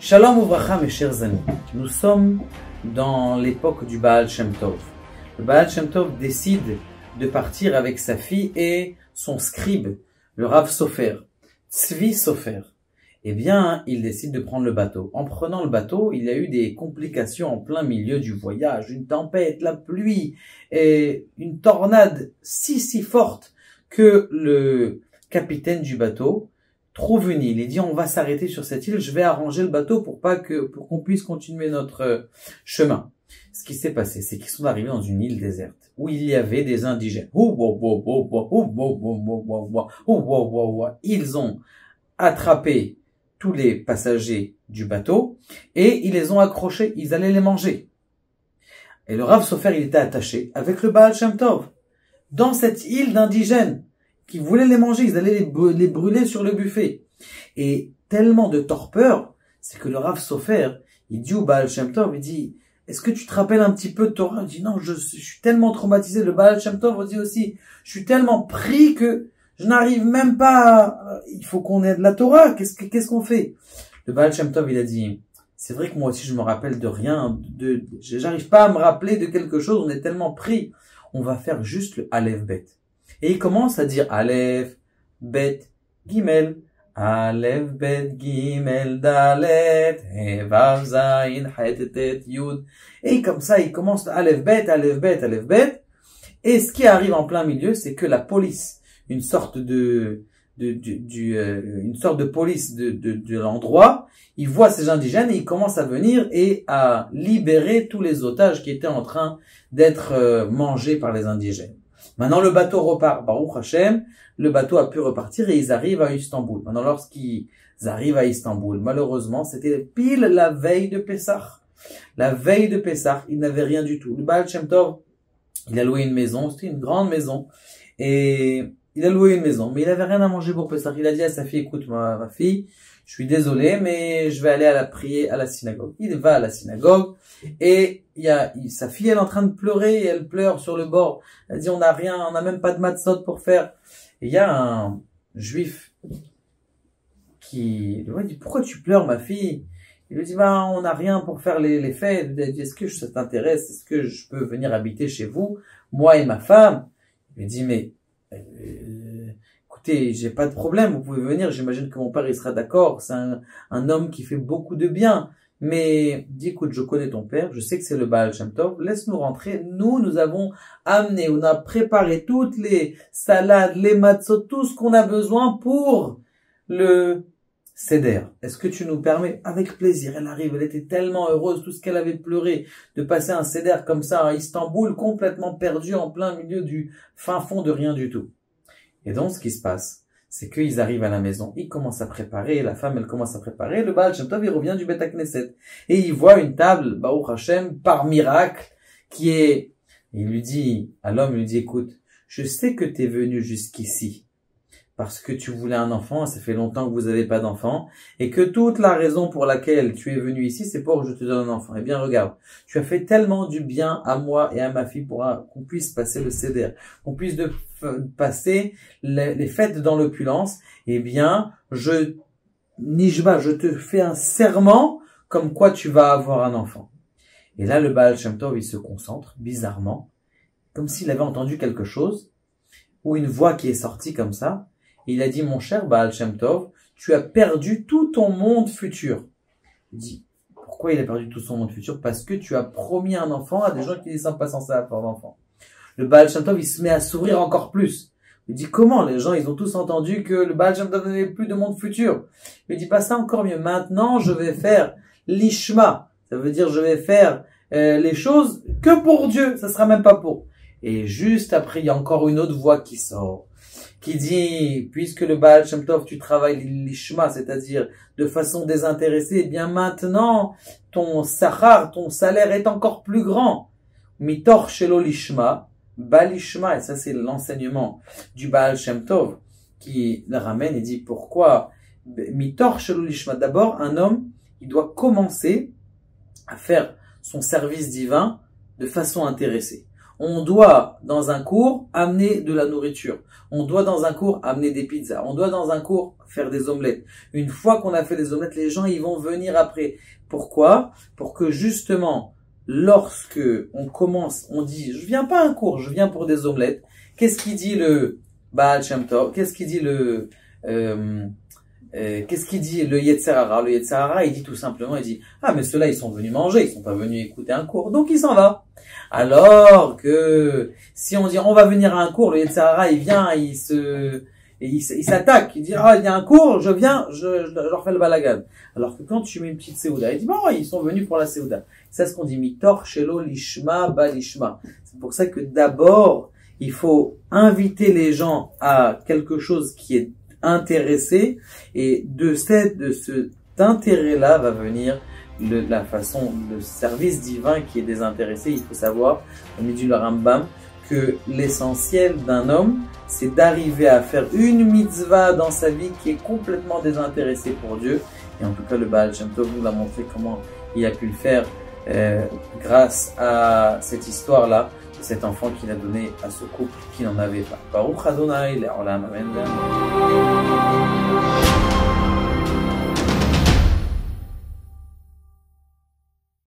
Shalom Uvracha, mes chers amis. Nous sommes dans l'époque du Baal Shem Tov. Le Baal Shem Tov décide de partir avec sa fille et son scribe, le Rav Sofer, Tzvi Sofer. Eh bien, il décide de prendre le bateau. En prenant le bateau, il y a eu des complications en plein milieu du voyage, une tempête, la pluie et une tornade si forte que le capitaine du bateau trouve une île. Il dit, on va s'arrêter sur cette île, je vais arranger le bateau pour qu'on puisse continuer notre chemin. Ce qui s'est passé, c'est qu'ils sont arrivés dans une île déserte, où il y avait des indigènes. Ils ont attrapé tous les passagers du bateau, et ils les ont accrochés, ils allaient les manger. Et le Rav Sofer, il était attaché avec le Baal Shem Tov, dans cette île d'indigènes, qui voulaient les manger, ils allaient les brûler sur le buffet. Et tellement de torpeur, c'est que le Rav Sofer, il dit au Baal Shem Tov, il dit, est-ce que tu te rappelles un petit peu de Torah? Il dit, non, je suis tellement traumatisé. Le Baal Shem Tov dit aussi, je suis tellement pris que je n'arrive même pas, il faut qu'on ait de la Torah, qu'est-ce qu'on fait? Le Baal Shem Tov, il a dit, c'est vrai que moi aussi je me rappelle de rien, j'arrive pas à me rappeler de quelque chose, on est tellement pris, on va faire juste le Aleph Bet. Et il commence à dire Aleph, Bet, Gimel, Aleph, Bet, Gimel, Dalet, He, Vav, Zayin, Het, Tet, Yud. Et comme ça, il commence Aleph, Bet, Aleph, Bet, Aleph, Bet. Et ce qui arrive en plein milieu, c'est que la police, une sorte de police de l'endroit, il voit ces indigènes et il commence à venir et à libérer tous les otages qui étaient en train d'être mangés par les indigènes. Maintenant, le bateau repart. Baruch Hashem, le bateau a pu repartir et ils arrivent à Istanbul. Maintenant, lorsqu'ils arrivent à Istanbul, malheureusement, c'était pile la veille de Pessah. La veille de Pessah, il n'avait rien du tout. Le Baal Shem Tov, il a loué une maison, c'était une grande maison. Et il a loué une maison, mais il avait rien à manger pour Pessah. Il a dit à sa fille, écoute, ma fille, je suis désolé, mais je vais aller prier à la synagogue. Il va à la synagogue et sa fille, elle est en train de pleurer et elle pleure sur le bord. Elle dit, on n'a rien, on n'a même pas de matzot pour faire. Et il y a un juif qui lui dit, pourquoi tu pleures, ma fille? Il lui dit, on n'a rien pour faire les fêtes. Elle dit, est-ce que ça t'intéresse? Est-ce que je peux venir habiter chez vous, moi et ma femme? Il lui dit, mais écoutez, j'ai pas de problème, vous pouvez venir, j'imagine que mon père il sera d'accord, c'est un homme qui fait beaucoup de bien, mais dis, écoute, je connais ton père, je sais que c'est le Baal Shem Tov, laisse-nous rentrer, nous avons amené, on a préparé toutes les salades, les matzot, tout ce qu'on a besoin pour le Seder. Est-ce que tu nous permets? Avec plaisir. Elle arrive, elle était tellement heureuse, tout ce qu'elle avait pleuré, de passer un Seder comme ça à Istanbul, complètement perdu en plein milieu du fin fond de rien du tout. Et donc, ce qui se passe, c'est qu'ils arrivent à la maison, ils commencent à préparer, la femme, elle commence à préparer, le Baal Shem Tov, il revient du Bet HaKnesset. Et il voit une table, Baruch Hashem, par miracle, il lui dit, à l'homme, il lui dit, écoute, je sais que tu es venu jusqu'ici parce que tu voulais un enfant, ça fait longtemps que vous n'avez pas d'enfant, et que toute la raison pour laquelle tu es venu ici, c'est pour que je te donne un enfant. Eh bien, regarde, tu as fait tellement du bien à moi et à ma fille pour qu'on puisse passer le Seder, qu'on puisse passer les fêtes dans l'opulence. Eh bien, je te fais un serment comme quoi tu vas avoir un enfant. Et là, le Baal Shem Tov, il se concentre, bizarrement, comme s'il avait entendu quelque chose, ou une voix qui est sortie comme ça. Il a dit, mon cher Baal Shem Tov, tu as perdu tout ton monde futur. Il dit, pourquoi il a perdu tout son monde futur? Parce que tu as promis un enfant à des gens qui ne sont pas censés avoir d'enfant. Le Baal Shem Tov, il se met à sourire encore plus. Il dit, comment? Les gens, ils ont tous entendu que le Baal Shem Tov n'avait plus de monde futur. Il dit, pas ça encore mieux. Maintenant, je vais faire l'ishma. Ça veut dire, je vais faire les choses que pour Dieu. Ça sera même pas pour. Et juste après, il y a encore une autre voix qui sort, qui dit, puisque le Baal Shem Tov, tu travailles l'ishma, c'est-à-dire de façon désintéressée, eh bien maintenant, ton sachar, ton salaire est encore plus grand. Mitor shelo l'ishma, balishma, et ça c'est l'enseignement du Baal Shem Tov, qui le ramène et dit, pourquoi? Mitor shelo l'ishma, d'abord, un homme, il doit commencer à faire son service divin de façon intéressée. On doit, dans un cours, amener de la nourriture. On doit, dans un cours, amener des pizzas. On doit, dans un cours, faire des omelettes. Une fois qu'on a fait des omelettes, les gens, ils vont venir après. Pourquoi? Pour que, justement, lorsque on commence, on dit, je viens pas à un cours, je viens pour des omelettes. Qu'est-ce qu'il dit le Baal Shem Tov? Qu'est-ce qu'il dit qu'est-ce qu'il dit le Yetzer Hara? Le Yetzer Hara, il dit tout simplement, il dit, ah, mais ceux-là, ils sont venus manger, ils sont pas venus écouter un cours, donc il s'en va. Alors que, si on dit, on va venir à un cours, le Yetzer Hara, il vient, il s'attaque, il dit, ah, il y a un cours, je viens, je leur fais le balagan. Alors que quand tu mets une petite Seouda, il dit, bon, ils sont venus pour la Seouda. C'est ce qu'on dit, Mitor, Shelo, Lishma, Balishma. C'est pour ça que d'abord, il faut inviter les gens à quelque chose qui est intéressé, et de cet intérêt-là va venir la façon, le service divin qui est désintéressé. Il faut savoir, on dit le Rambam, que l'essentiel d'un homme, c'est d'arriver à faire une mitzvah dans sa vie qui est complètement désintéressée pour Dieu. Et en tout cas, le Baal Shem Tov nous a montré comment il a pu le faire grâce à cette histoire-là, cet enfant qu'il a donné à ce couple qui n'en avait pas. Baruch Adonai, Le'olam, Amen.